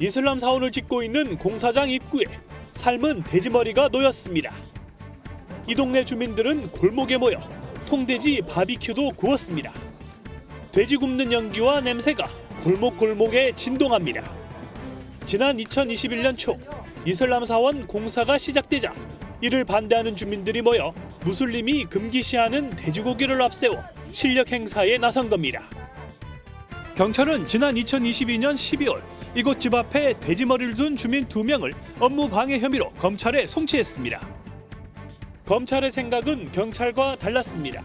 이슬람 사원을 짓고 있는 공사장 입구에 삶은 돼지머리가 놓였습니다. 이 동네 주민들은 골목에 모여 통돼지 바비큐도 구웠습니다. 돼지 굽는 연기와 냄새가 골목골목에 진동합니다. 지난 2021년 초 이슬람 사원 공사가 시작되자 이를 반대하는 주민들이 모여 무슬림이 금기시하는 돼지고기를 앞세워 실력 행사에 나선 겁니다. 경찰은 지난 2022년 12월 이곳 집 앞에 돼지머리를 둔 주민 2명을 업무 방해 혐의로 검찰에 송치했습니다. 검찰의 생각은 경찰과 달랐습니다.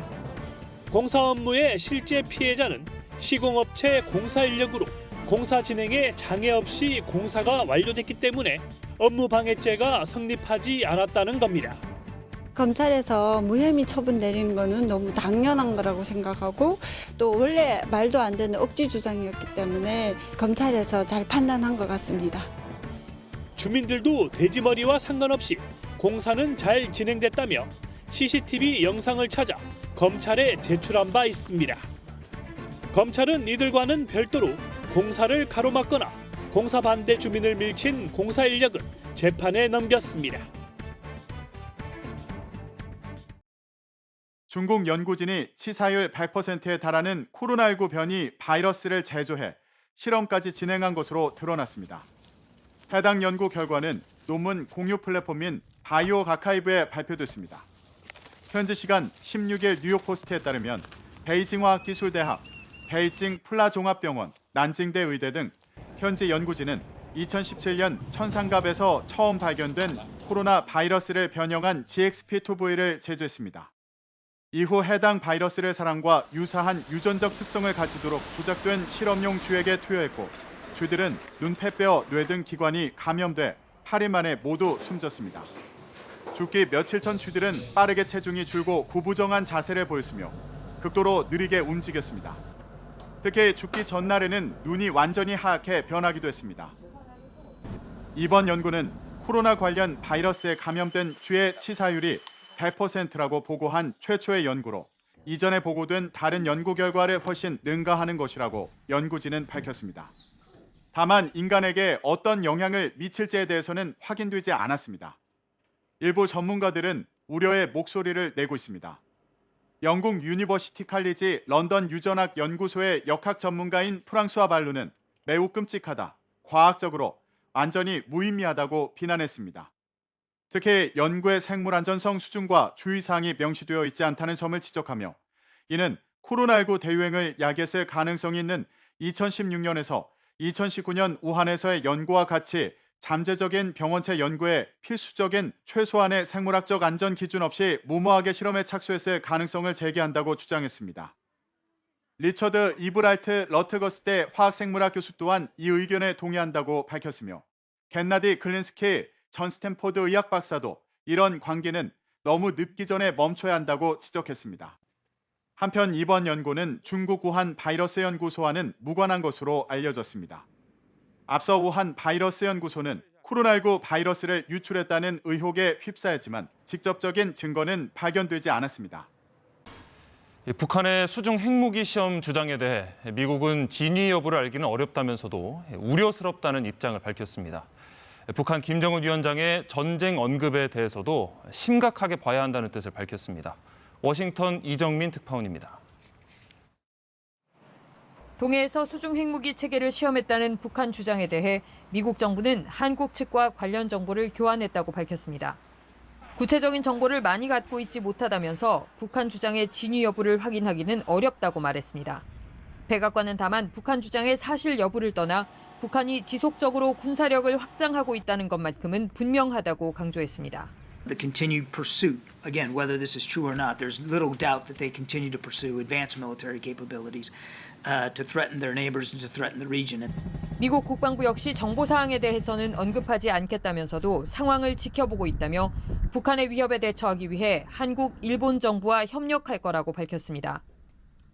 공사 업무의 실제 피해자는 시공업체 공사 인력으로 공사 진행에 장애 없이 공사가 완료됐기 때문에 업무 방해죄가 성립하지 않았다는 겁니다. 검찰에서 무혐의 처분 내리는 거는 너무 당연한 거라고 생각하고 또 원래 말도 안 되는 억지 주장이었기 때문에 검찰에서 잘 판단한 것 같습니다. 주민들도 돼지머리와 상관없이 공사는 잘 진행됐다며 CCTV 영상을 찾아 검찰에 제출한 바 있습니다. 검찰은 이들과는 별도로 공사를 가로막거나 공사 반대 주민을 밀친 공사 인력은 재판에 넘겼습니다. 중국 연구진이 치사율 100%에 달하는 코로나19 변이 바이러스를 제조해 실험까지 진행한 것으로 드러났습니다. 해당 연구 결과는 논문 공유 플랫폼인 바이오 가카이브에 발표됐습니다. 현지 시간 16일 뉴욕포스트에 따르면 베이징화학기술대학, 베이징 플라종합병원, 난징대 의대 등 현지 연구진은 2017년 천상갑에서 처음 발견된 코로나 바이러스를 변형한 GXP2V를 제조했습니다. 이후 해당 바이러스를 사람과 유사한 유전적 특성을 가지도록 조작된 실험용 쥐에게 투여했고 쥐들은 눈, 폐, 뼈, 뇌 등 기관이 감염돼 8일 만에 모두 숨졌습니다. 죽기 며칠 전 쥐들은 빠르게 체중이 줄고 구부정한 자세를 보였으며 극도로 느리게 움직였습니다. 특히 죽기 전날에는 눈이 완전히 하얗게 변하기도 했습니다. 이번 연구는 코로나 관련 바이러스에 감염된 쥐의 치사율이 100%라고 보고한 최초의 연구로 이전에 보고된 다른 연구 결과를 훨씬 능가하는 것이라고 연구진은 밝혔습니다. 다만 인간에게 어떤 영향을 미칠지에 대해서는 확인되지 않았습니다. 일부 전문가들은 우려의 목소리를 내고 있습니다. 영국 유니버시티 칼리지 런던 유전학 연구소의 역학 전문가인 프랑수아 발루는 매우 끔찍하다, 과학적으로 완전히 무의미하다고 비난했습니다. 특히 연구의 생물 안전성 수준과 주의사항이 명시되어 있지 않다는 점을 지적하며 이는 코로나19 대유행을 야기했을 가능성이 있는 2016년에서 2019년 우한에서의 연구와 같이 잠재적인 병원체 연구에 필수적인 최소한의 생물학적 안전 기준 없이 무모하게 실험에 착수했을 가능성을 제기한다고 주장했습니다. 리처드 이브라이트 러트거스대 화학생물학 교수 또한 이 의견에 동의한다고 밝혔으며 겐나디 클린스키 전 스탠포드 의학 박사도 이런 관계는 너무 늦기 전에 멈춰야 한다고 지적했습니다. 한편 이번 연구는 중국 우한 바이러스 연구소와는 무관한 것으로 알려졌습니다. 앞서 우한 바이러스 연구소는 코로나19 바이러스를 유출했다는 의혹에 휩싸였지만 직접적인 증거는 발견되지 않았습니다. 북한의 수중 핵무기 시험 주장에 대해 미국은 진위 여부를 알기는 어렵다면서도 우려스럽다는 입장을 밝혔습니다. 북한 김정은 위원장의 전쟁 언급에 대해서도 심각하게 봐야 한다는 뜻을 밝혔습니다. 워싱턴 이정민 특파원입니다. 동해에서 수중 핵무기 체계를 시험했다는 북한 주장에 대해 미국 정부는 한국 측과 관련 정보를 교환했다고 밝혔습니다. 구체적인 정보를 많이 갖고 있지 못하다면서 북한 주장의 진위 여부를 확인하기는 어렵다고 말했습니다. 백악관은 다만 북한 주장의 사실 여부를 떠나 북한이 지속적으로 군사력을 확장하고 있다는 것만큼은 분명하다고 강조했습니다. The continued pursuit, again, whether this is true or not, there's little doubt that they continue to pursue advanced military capabilities to threaten their neighbors and to threaten the region. 미국 국방부 역시 정보 사항에 대해서는 언급하지 않겠다면서도 상황을 지켜보고 있다며 북한의 위협에 대처하기 위해 한국, 일본 정부와 협력할 거라고 밝혔습니다.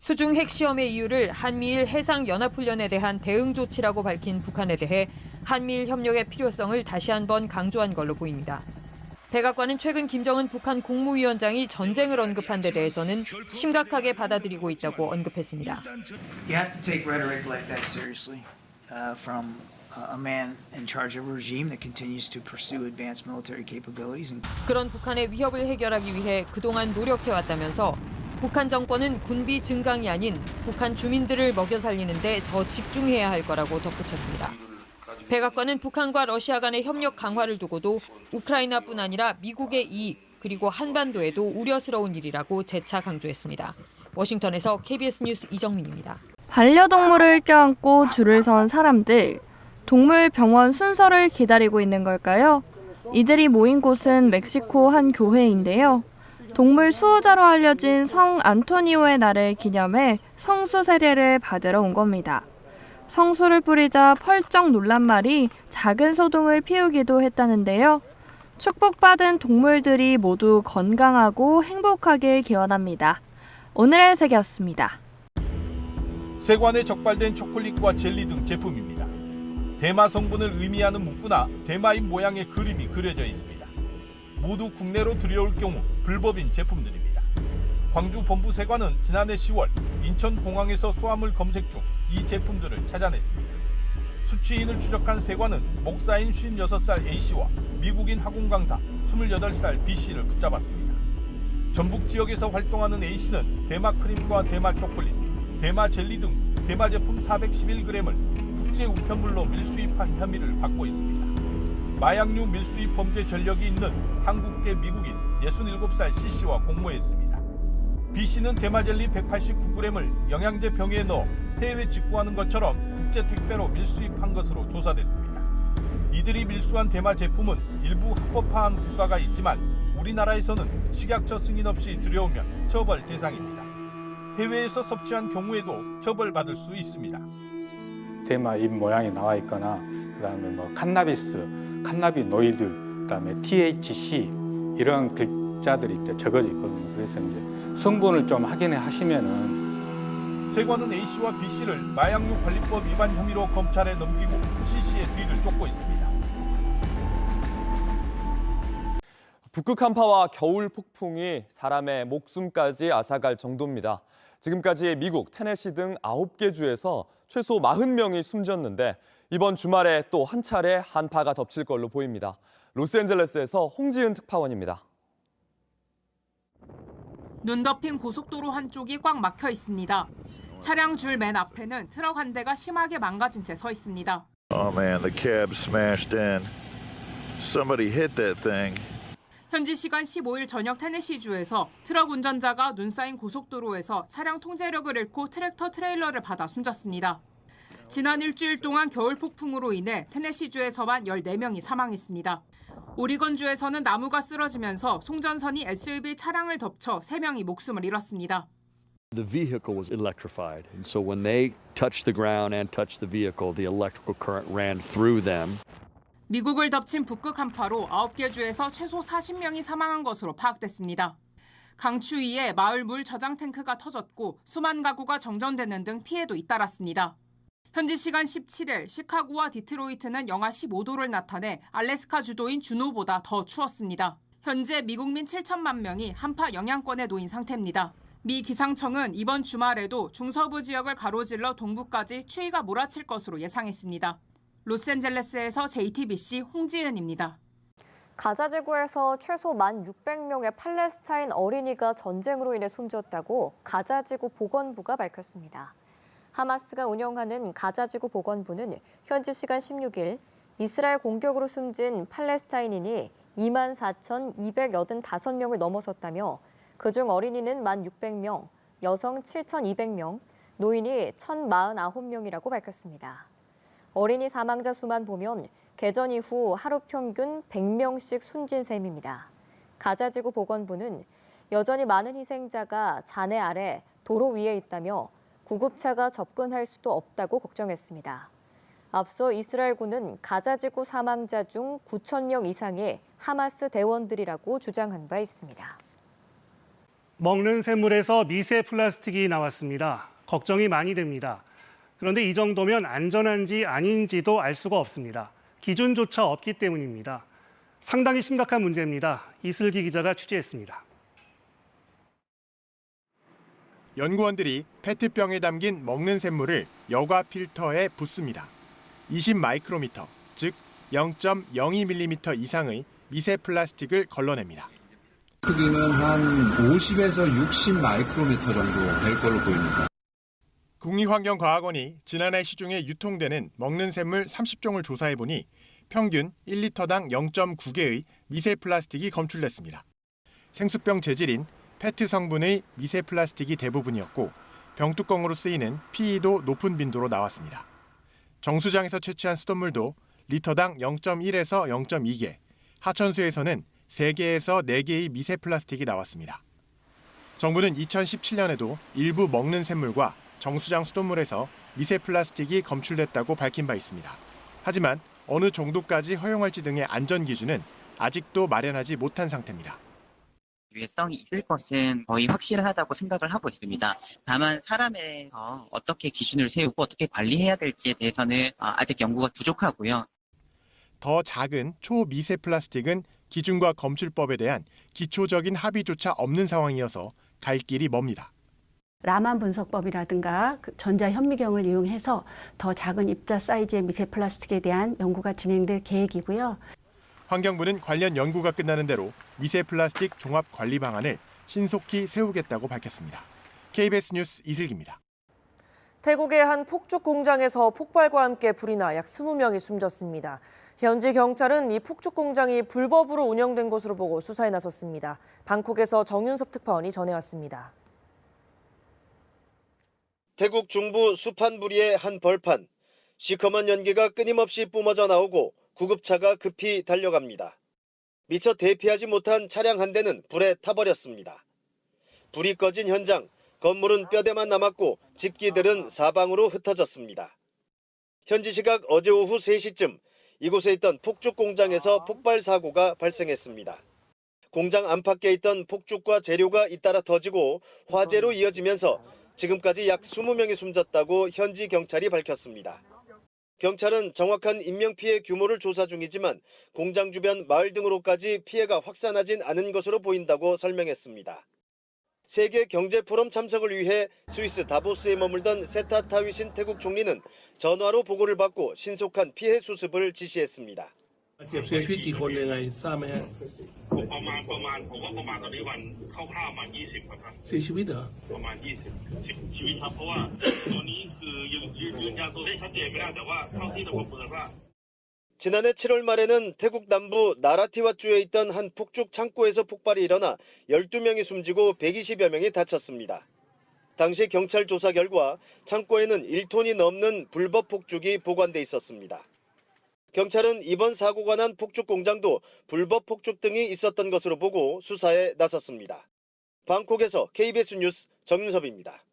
수중 핵시험의 이유를 한미일 해상연합훈련에 대한 대응 조치라고 밝힌 북한에 대해 한미일 협력의 필요성을 다시 한번 강조한 걸로 보입니다. 백악관은 최근 김정은 북한 국무위원장이 전쟁을 언급한 데 대해서는 심각하게 받아들이고 있다고 언급했습니다. You have to take rhetoric like that seriously from a man in charge of a regime that continues to pursue advanced military capabilities. 그런 북한의 위협을 해결하기 위해 그동안 노력해왔다면서 북한 정권은 군비 증강이 아닌 북한 주민들을 먹여 살리는 데 더 집중해야 할 거라고 덧붙였습니다. 백악관은 북한과 러시아 간의 협력 강화를 두고도 우크라이나뿐 아니라 미국의 이익 그리고 한반도에도 우려스러운 일이라고 재차 강조했습니다. 워싱턴에서 KBS 뉴스 이정민입니다. 반려동물을 껴안고 줄을 선 사람들. 동물병원 순서를 기다리고 있는 걸까요? 이들이 모인 곳은 멕시코 한 교회인데요. 동물 수호자로 알려진 성 안토니오의 날을 기념해 성수 세례를 받으러 온 겁니다. 성수를 뿌리자 펄쩍 놀란 말이 작은 소동을 피우기도 했다는데요. 축복받은 동물들이 모두 건강하고 행복하길 기원합니다. 오늘의 세계였습니다. 세관에 적발된 초콜릿과 젤리 등 제품입니다. 대마 성분을 의미하는 문구나 대마인 모양의 그림이 그려져 있습니다. 모두 국내로 들여올 경우 불법인 제품들입니다. 광주 본부세관은 지난해 10월 인천공항에서 수화물 검색 중 이 제품들을 찾아냈습니다. 수취인을 추적한 세관은 목사인 56살 A씨와 미국인 학원 강사 28살 B씨를 붙잡았습니다. 전북 지역에서 활동하는 A씨는 대마 크림과 대마 초콜릿, 대마 젤리 등 대마 제품 411g을 국제 우편물로 밀수입한 혐의를 받고 있습니다. 마약류 밀수입 범죄 전력이 있는 한국계 미국인 67살 C씨와 공모했습니다. B씨는 대마 젤리 189g을 영양제 병에 넣어 해외 직구하는 것처럼 국제 택배로 밀수입한 것으로 조사됐습니다. 이들이 밀수한 대마 제품은 일부 합법화한 국가가 있지만 우리나라에서는 식약처 승인 없이 들여오면 처벌 대상입니다. 해외에서 섭취한 경우에도 처벌받을 수 있습니다. 대마 잎 모양이 나와 있거나 그다음에 칸나비스, 칸나비노이드, 그다음에 THC 이런 글자들이 적어져 있거든요. 그래서 이제 성분을 좀 확인해 하시면은. 세관은 A씨와 B씨를 마약류 관리법 위반 혐의로 검찰에 넘기고 C씨의 뒤를 쫓고 있습니다. 북극 한파와 겨울 폭풍이 사람의 목숨까지 앗아갈 정도입니다. 지금까지 미국, 테네시 등 9개 주에서 최소 40명이 숨졌는데 이번 주말에 또 한 차례 한파가 덮칠 걸로 보입니다. 로스앤젤레스에서 홍지은 특파원입니다. 눈 덮인 고속도로 한쪽이 꽉 막혀 있습니다. 차량 줄 맨 앞에는 트럭 한 대가 심하게 망가진 채 서 있습니다. Oh man, the cab smashed in. Somebody hit that thing. 현지 시간 15일 저녁 테네시주에서 트럭 운전자가 눈 쌓인 고속도로에서 차량 통제력을 잃고 트랙터 트레일러를 받아 숨졌습니다. 지난 일주일 동안 겨울 폭풍으로 인해 테네시주에서만 14명이 사망했습니다. 오리건주에서는 나무가 쓰러지면서 송전선이 SUV 차량을 덮쳐 3명이 목숨을 잃었습니다. The vehicle was electrified, and so when they touched the ground and touched the vehicle, the electrical current ran through them. 미국을 덮친 북극 한파로 9개 주에서 최소 40명이 사망한 것으로 파악됐습니다. 강추위에 마을 물 저장 탱크가 터졌고 수만 가구가 정전되는 등 피해도 잇따랐습니다. 현지 시간 17일 시카고와 디트로이트는 영하 15도를 나타내 알래스카 주도인 주노보다 더 추웠습니다. 현재 미국민 7천만 명이 한파 영향권에 놓인 상태입니다. 미 기상청은 이번 주말에도 중서부 지역을 가로질러 동부까지 추위가 몰아칠 것으로 예상했습니다. 로스앤젤레스에서 JTBC 홍지은입니다. 가자지구에서 최소 1,600명의 팔레스타인 어린이가 전쟁으로 인해 숨졌다고 가자지구 보건부가 밝혔습니다. 하마스가 운영하는 가자지구 보건부는 현지 시간 16일 이스라엘 공격으로 숨진 팔레스타인인이 24,285명을 넘어섰다며 그중 어린이는 1,600명, 여성 7,200명, 노인이 1,049명이라고 밝혔습니다. 어린이 사망자 수만 보면 개전 이후 하루 평균 100명씩 숨진 셈입니다. 가자지구 보건부는 여전히 많은 희생자가 잔해 아래 도로 위에 있다며 구급차가 접근할 수도 없다고 걱정했습니다. 앞서 이스라엘군은 가자지구 사망자 중 9,000명 이상이 하마스 대원들이라고 주장한 바 있습니다. 먹는 샘물에서 미세 플라스틱이 나왔습니다. 걱정이 많이 됩니다. 그런데 이 정도면 안전한지 아닌지도 알 수가 없습니다. 기준조차 없기 때문입니다. 상당히 심각한 문제입니다. 이슬기 기자가 취재했습니다. 연구원들이 페트병에 담긴 먹는 샘물을 여과 필터에 붓습니다. 20마이크로미터, 즉 0.02mm 이상의 미세 플라스틱을 걸러냅니다. 크기는 한 50에서 60 마이크로미터 정도 될 걸로 보입니다. 국립환경과학원이 지난해 시중에 유통되는 먹는 샘물 30종을 조사해보니 평균 1리터당 0.9개의 미세 플라스틱이 검출됐습니다. 생수병 재질인 페트 성분의 미세 플라스틱이 대부분이었고 병뚜껑으로 쓰이는 PE도 높은 빈도로 나왔습니다. 정수장에서 채취한 수돗물도 리터당 0.1에서 0.2개, 하천수에서는 3개에서 4개의 미세 플라스틱이 나왔습니다. 정부는 2017년에도 일부 먹는 샘물과 정수장 수돗물에서 미세 플라스틱이 검출됐다고 밝힌 바 있습니다. 하지만 어느 정도까지 허용할지 등의 안전 기준은 아직도 마련하지 못한 상태입니다. 유해성이 있을 것은 거의 확실하다고 생각을 하고 있습니다. 다만 사람에서 어떻게 기준을 세우고 어떻게 관리해야 될지에 대해서는 아직 연구가 부족하고요. 더 작은 초미세 플라스틱은 기준과 검출법에 대한 기초적인 합의조차 없는 상황이어서 갈 길이 멉니다. 라만 분석법이라든가 전자현미경을 이용해서 더 작은 입자 사이즈의 미세 플라스틱에 대한 연구가 진행될 계획이고요. 환경부는 관련 연구가 끝나는 대로 미세 플라스틱 종합 관리 방안을 신속히 세우겠다고 밝혔습니다. KBS 뉴스 이슬기입니다. 태국의 한 폭죽 공장에서 폭발과 함께 불이 나 약 20명이 숨졌습니다. 현지 경찰은 이 폭죽 공장이 불법으로 운영된 것으로 보고 수사에 나섰습니다. 방콕에서 정윤섭 특파원이 전해왔습니다. 태국 중부 수판부리의 한 벌판. 시커먼 연기가 끊임없이 뿜어져 나오고 구급차가 급히 달려갑니다. 미처 대피하지 못한 차량 한 대는 불에 타버렸습니다. 불이 꺼진 현장, 건물은 뼈대만 남았고 집기들은 사방으로 흩어졌습니다. 현지 시각 어제 오후 3시쯤 이곳에 있던 폭죽 공장에서 폭발 사고가 발생했습니다. 공장 안팎에 있던 폭죽과 재료가 잇따라 터지고 화재로 이어지면서 지금까지 약 20명이 숨졌다고 현지 경찰이 밝혔습니다. 경찰은 정확한 인명피해 규모를 조사 중이지만 공장 주변 마을 등으로까지 피해가 확산하진 않은 것으로 보인다고 설명했습니다. 세계 경제 포럼 참석을 위해 스위스 다보스에 머물던 세타 타위신 태국 총리는 전화로 보고를 받고 신속한 피해 수습을 지시했습니다. เจ็บเสียชีวิตกี่คนยังไงทราบไหมฮะประมาณผมว่าประมาณตอนนี้วันคร่าวๆประมาณ20ครับเสียชีวิตเหรอประมาณ20ชีวิตครับเพราะว่าตอนนี้คือยืนยันตัวเลขชัดเจนไม่ได้แต่ว่าเท่าที่เราประเมินว่า 지난해 7월 말에는 태국 남부 나라티와주에 있던 한 폭죽 창고에서 폭발이 일어나 12명이 숨지고 120여 명이 다쳤습니다. 당시 경찰 조사 결과 창고에는 1톤이 넘는 불법 폭죽이 보관돼 있었습니다. 경찰은 이번 사고가 난 폭죽 공장도 불법 폭죽 등이 있었던 것으로 보고 수사에 나섰습니다. 방콕에서 KBS 뉴스 정윤섭입니다.